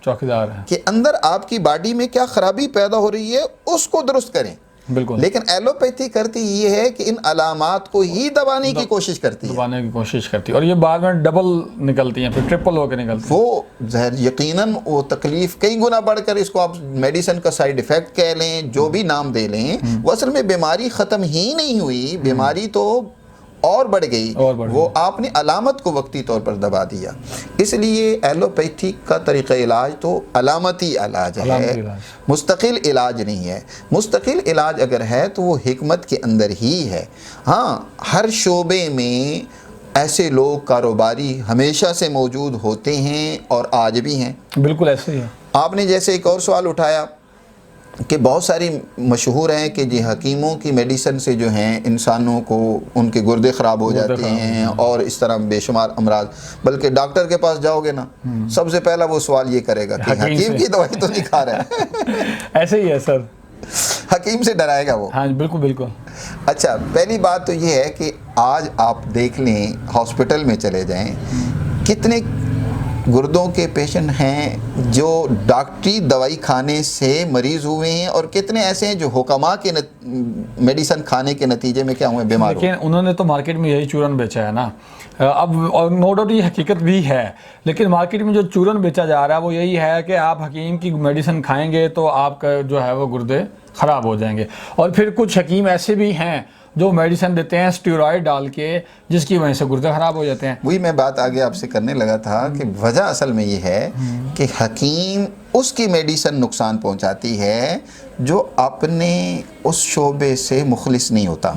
چوکیدار ہے کہ اندر آپ کی باڈی میں کیا خرابی پیدا ہو رہی ہے اس کو درست کریں. بالکل. لیکن ایلوپیتھی کرتی یہ ہے کہ ان علامات کو ہی دبانے کی کوشش کرتی ہے. دبانے کی کوشش کرتی ہے، اور یہ بعد میں ڈبل نکلتی ہیں، پھر ٹرپل ہو کے نکلتی ہیں. وہ زہر یقیناً وہ تکلیف کئی گنا بڑھ کر، اس کو آپ میڈیسن کا سائیڈ ایفیکٹ کہہ لیں، جو بھی نام دے لیں، وہ اصل میں بیماری ختم ہی نہیں ہوئی، بیماری تو اور بڑھ گئی، وہ آپ نے علامت کو وقتی طور پر دبا دیا. اس لیے ایلوپیتھی کا طریقہ علاج تو علامتی علاج ہے، مستقل علاج نہیں ہے. مستقل علاج اگر ہے تو وہ حکمت کے اندر ہی ہے. ہاں، ہر شعبے میں ایسے لوگ کاروباری ہمیشہ سے موجود ہوتے ہیں اور آج بھی ہیں. بالکل ایسے ہی ہے. آپ نے جیسے ایک اور سوال اٹھایا کہ بہت ساری مشہور ہیں کہ جی حکیموں کی میڈیسن سے جو ہیں انسانوں کو ان کے گردے خراب ہو جاتے ہیں اور اس طرح بے شمار امراض. بلکہ ڈاکٹر کے پاس جاؤ گے نا، سب سے پہلا وہ سوال یہ کرے گا کہ حکیم کی دوائی تو نہیں کھا رہا ہے. ایسے ہی ہے سر، حکیم سے ڈرائے گا وہ. ہاں بالکل بالکل. اچھا، پہلی بات تو یہ ہے کہ آج آپ دیکھ لیں، ہاسپٹل میں چلے جائیں، کتنے گردوں کے پیشنٹ ہیں جو ڈاکٹری دوائی کھانے سے مریض ہوئے ہیں، اور کتنے ایسے ہیں جو حکماء کے میڈیسن کھانے کے نتیجے میں کیا ہوئے، بیمار ہوئے. لیکن انہوں نے تو مارکیٹ میں یہی چورن بیچا ہے نا. اب نو ڈاؤٹ یہ حقیقت بھی ہے، لیکن مارکیٹ میں جو چورن بیچا جا رہا ہے وہ یہی ہے کہ آپ حکیم کی میڈیسن کھائیں گے تو آپ کا جو ہے وہ گردے خراب ہو جائیں گے. اور پھر کچھ حکیم ایسے بھی ہیں جو میڈیسن دیتے ہیں اسٹیرائڈ ڈال کے، جس کی وجہ سے گردے خراب ہو جاتے ہیں. وہی میں بات آگے آپ سے کرنے لگا تھا کہ وجہ اصل میں یہ ہے کہ حکیم اس کی میڈیسن نقصان پہنچاتی ہے جو اپنے اس شعبے سے مخلص نہیں ہوتا.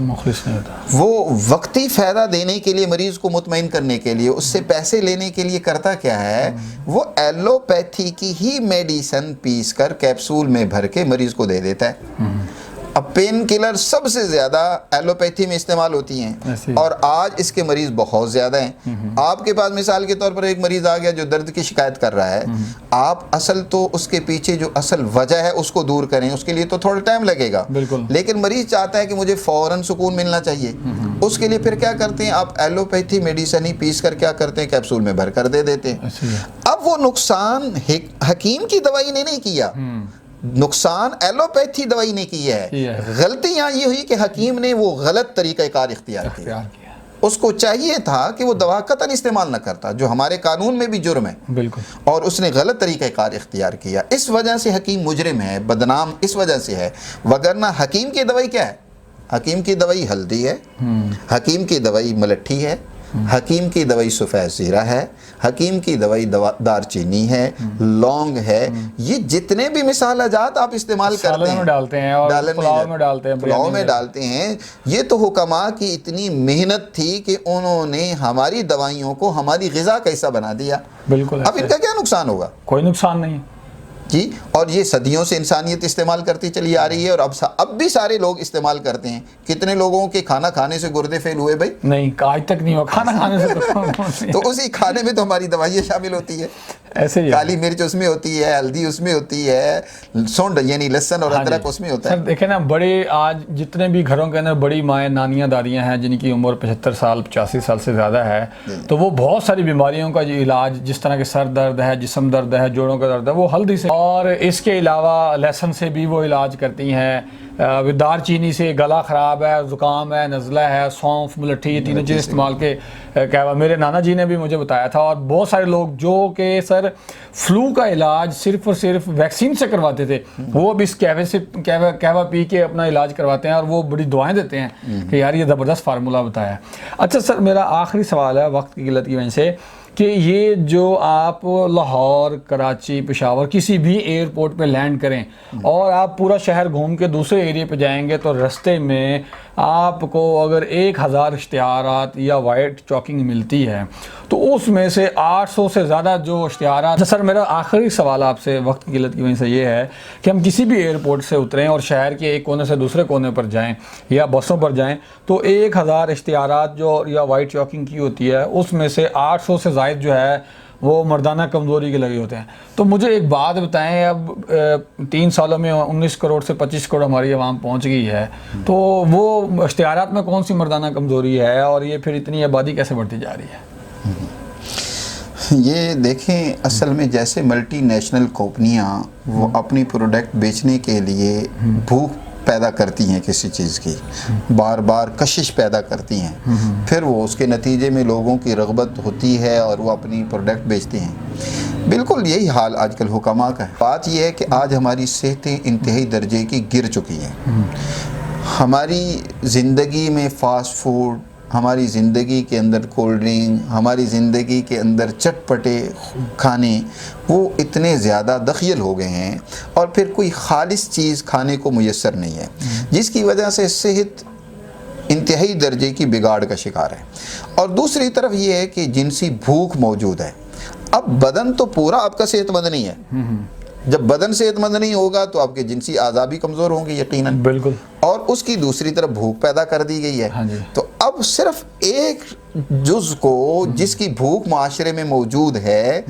وہ وقتی فائدہ دینے کے لیے، مریض کو مطمئن کرنے کے لیے، اس سے پیسے لینے کے لیے کرتا کیا ہے، وہ ایلوپیتھی کی ہی میڈیسن پیس کر کیپسول میں بھر کے مریض کو دے دیتا ہے. اب پین کلر سب سے زیادہ ایلوپیتھی میں استعمال ہوتی ہیں، اور آج اس کے مریض بہت زیادہ ہیں. آپ کے پاس مثال کے طور پر ایک مریض آ گیا جو درد کی شکایت کر رہا ہے، آپ اصل تو اس کے پیچھے جو اصل وجہ ہے اس کو دور کریں، اس کے لیے تو تھوڑا ٹائم لگے گا، لیکن مریض چاہتا ہے کہ مجھے فوراً سکون ملنا چاہیے. اس کے لیے پھر کیا کرتے ہیں آپ، ایلوپیتھی میڈیسن ہی پیس کر کیا کرتے ہیں، کیپسول میں بھر کر دے دیتے ہیں. اب وہ نقصان حکیم کی دوائی نے نہیں کیا، نقصان ایلوپیتھی دوائی نے کی ہے. غلطی یہاں یہ ہوئی کہ حکیم نے وہ غلط طریقہ کار اختیار کیا. اس کو چاہیے تھا کہ وہ دوا قطعاً استعمال نہ کرتا، جو ہمارے قانون میں بھی جرم ہے، بالکل، اور اس نے غلط طریقہ کار اختیار کیا. اس وجہ سے حکیم مجرم ہے، بدنام اس وجہ سے ہے. وگرنہ حکیم کی دوائی کیا ہے؟ حکیم کی دوائی ہلدی ہے، حکیم کی دوائی ملٹھی ہے، حکیم کی دوائی سفید زیرہ ہے، حکیم کی دوائی دار چینی ہے، لونگ ہے. یہ جتنے بھی مسالہ جات آپ استعمال کرتے ہیں، پلاؤ میں ڈالتے ہیں، یہ تو حکماء کی اتنی محنت تھی کہ انہوں نے ہماری دوائیوں کو ہماری غذا کا حصہ بنا دیا. بالکل. اب ان کا کیا نقصان ہوگا؟ کوئی نقصان نہیں جی. اور یہ صدیوں سے انسانیت استعمال کرتی چلی آ رہی ہے، اور اب بھی سارے لوگ استعمال کرتے ہیں. کتنے لوگوں کے کھانا کھانے سے گردے فیل ہوئے بھائی؟ نہیں، آج تک نہیں ہوا کھانا کھانے سے. تو اسی کھانے میں تو ہماری دوائیاں شامل ہوتی ہے. ایسے ہی کالی مرچ اس میں ہوتی ہے، ہلدی اس میں ہوتی ہے، سونڈ یعنی لہسن اور ادرک اس میں ہوتا ہے. سر دیکھیں نا، بڑے آج جتنے بھی گھروں کے اندر بڑی مائیں، نانیاں، دادیاں ہیں جن کی عمر 75 سال 85 سال سے زیادہ ہے، تو وہ بہت ساری بیماریوں کا جو علاج، جس طرح کے سر درد ہے، جسم درد ہے، جوڑوں کا درد ہے، وہ ہلدی سے، اور اس کے علاوہ لہسن سے بھی وہ علاج کرتی ہیں. دار چینی سے گلا خراب ہے، زکام ہے، نزلہ ہے، سونف، ملٹھی، یہ تینوں چیزیں استعمال کے میرے نانا جی نے بھی مجھے بتایا تھا. اور بہت سارے لوگ جو کہ سر فلو کا علاج صرف اور صرف ویکسین سے کرواتے تھے، وہ اب اس کہوہ پی کے اپنا علاج کرواتے ہیں، اور وہ بڑی دعائیں دیتے ہیں کہ یار یہ زبردست فارمولہ بتایا ہے. اچھا سر، میرا آخری سوال ہے وقت کی قلت کی وجہ سے، کہ یہ جو آپ لاہور، کراچی، پشاور کسی بھی ایئرپورٹ پہ لینڈ کریں اور آپ پورا شہر گھوم کے دوسرے ایریے پہ جائیں گے، تو رستے میں آپ کو اگر 1000 اشتہارات یا وائٹ چاکنگ ملتی ہے، تو اس میں سے 800 سے زیادہ جو اشتہارات. سر میرا آخری سوال آپ سے وقت کی قلت کی وجہ سے یہ ہے کہ ہم کسی بھی ایئرپورٹ سے اتریں اور شہر کے ایک کونے سے دوسرے کونے پر جائیں یا بسوں پر جائیں، تو 1000 اشتہارات جو یا وائٹ چاکنگ کی ہوتی ہے، اس میں سے 800 سے زائد جو ہے وہ مردانہ کمزوری کے لگے ہوتے ہیں. تو مجھے ایک بات بتائیں، اب 3 سالوں میں 19 کروڑ سے 25 کروڑ ہماری عوام پہنچ گئی ہے، تو وہ اشتہارات میں کون سی مردانہ کمزوری ہے، اور یہ پھر اتنی آبادی کیسے بڑھتی جا رہی ہے؟ یہ دیکھیں اصل میں جیسے ملٹی نیشنل کمپنیاں وہ اپنی پروڈکٹ بیچنے کے لیے بھوک پیدا کرتی ہیں کسی چیز کی، بار بار کشش پیدا کرتی ہیں، پھر وہ اس کے نتیجے میں لوگوں کی رغبت ہوتی ہے اور وہ اپنی پروڈکٹ بیچتے ہیں۔ بالکل یہی حال آج کل حکماء کا ہے۔ بات یہ ہے کہ آج ہماری صحتیں انتہائی درجے کی گر چکی ہیں، ہماری زندگی میں فاسٹ فوڈ، ہماری زندگی کے اندر کولڈ ڈرنک، ہماری زندگی کے اندر چٹپٹے کھانے وہ اتنے زیادہ دخیل ہو گئے ہیں، اور پھر کوئی خالص چیز کھانے کو میسر نہیں ہے، جس کی وجہ سے صحت انتہائی درجے کی بگاڑ کا شکار ہے۔ اور دوسری طرف یہ ہے کہ جنسی بھوک موجود ہے۔ اب بدن تو پورا آپ کا صحت مند نہیں ہے، جب بدن صحت مند نہیں ہوگا تو آپ کے جنسی اعضاء بھی کمزور ہوں گے یقیناً، بالکل، اور اس کی دوسری طرف بھوک پیدا کر دی گئی ہے۔ تو اب صرف ایک جز کو جس کی بھوک معاشرے میں موجود ہے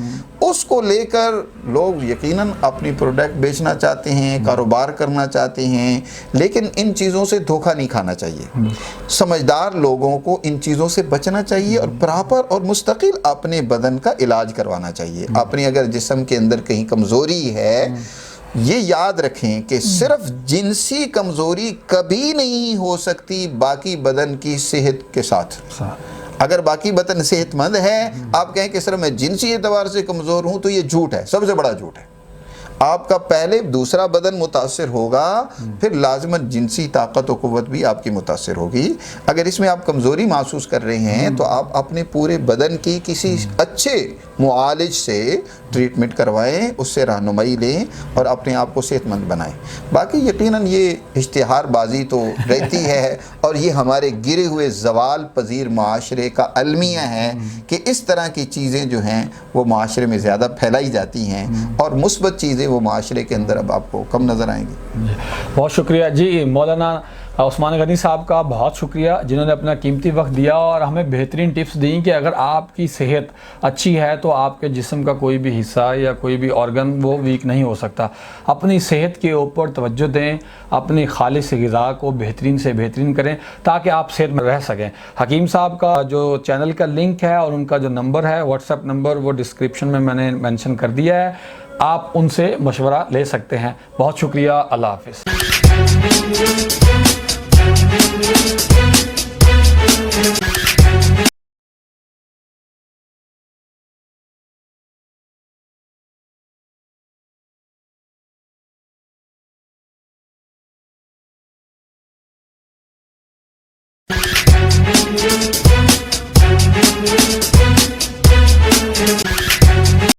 اس کو لے کر لوگ یقیناً اپنی پروڈکٹ بیچنا چاہتے ہیں، کاروبار کرنا چاہتے ہیں، لیکن ان چیزوں سے دھوکہ نہیں کھانا چاہیے۔ سمجھدار لوگوں کو ان چیزوں سے بچنا چاہیے اور پراپر اور مستقل اپنے بدن کا علاج کروانا چاہیے۔ اپنی اگر جسم کے اندر کہیں کمزوری ہے، یہ یاد رکھیں کہ صرف جنسی کمزوری کبھی نہیں ہو سکتی باقی بدن کی صحت کے ساتھ۔ اگر باقی بدن صحت مند ہے، آپ کہیں کہ صرف میں جنسی اعتبار سے کمزور ہوں، تو یہ جھوٹ ہے، سب سے بڑا جھوٹ ہے۔ آپ کا پہلے دوسرا بدن متاثر ہوگا، پھر لازماً جنسی طاقت و قوت بھی آپ کی متاثر ہوگی۔ اگر اس میں آپ کمزوری محسوس کر رہے ہیں تو آپ اپنے پورے بدن کی کسی اچھے معالج سے ٹریٹمنٹ کروائیں، اس سے رہنمائی لیں اور اپنے آپ کو صحت مند بنائیں۔ باقی یقیناً یہ اشتہار بازی تو رہتی ہے، اور یہ ہمارے گرے ہوئے زوال پذیر معاشرے کا المیہ ہے کہ اس طرح کی چیزیں جو ہیں وہ معاشرے میں زیادہ پھیلائی جاتی ہیں، اور مثبت چیزیں وہ معاشرے کے اندر اب آپ کو کم نظر آئیں گی۔ بہت شکریہ جی مولانا عثمان غنی صاحب کا، بہت شکریہ جنہوں نے اپنا قیمتی وقت دیا اور ہمیں بہترین ٹپس دیں کہ اگر آپ کی صحت اچھی ہے تو آپ کے جسم کا کوئی بھی حصہ یا کوئی بھی آرگن وہ ویک نہیں ہو سکتا۔ اپنی صحت کے اوپر توجہ دیں، اپنی خالص غذا کو بہترین سے بہترین کریں تاکہ آپ صحت میں رہ سکیں۔ حکیم صاحب کا جو چینل کا لنک ہے اور ان کا جو نمبر ہے، واٹس ایپ نمبر، وہ ڈسکرپشن میں نے مینشن کر دیا ہے، آپ ان سے مشورہ لے سکتے ہیں۔ بہت شکریہ، اللہ حافظ۔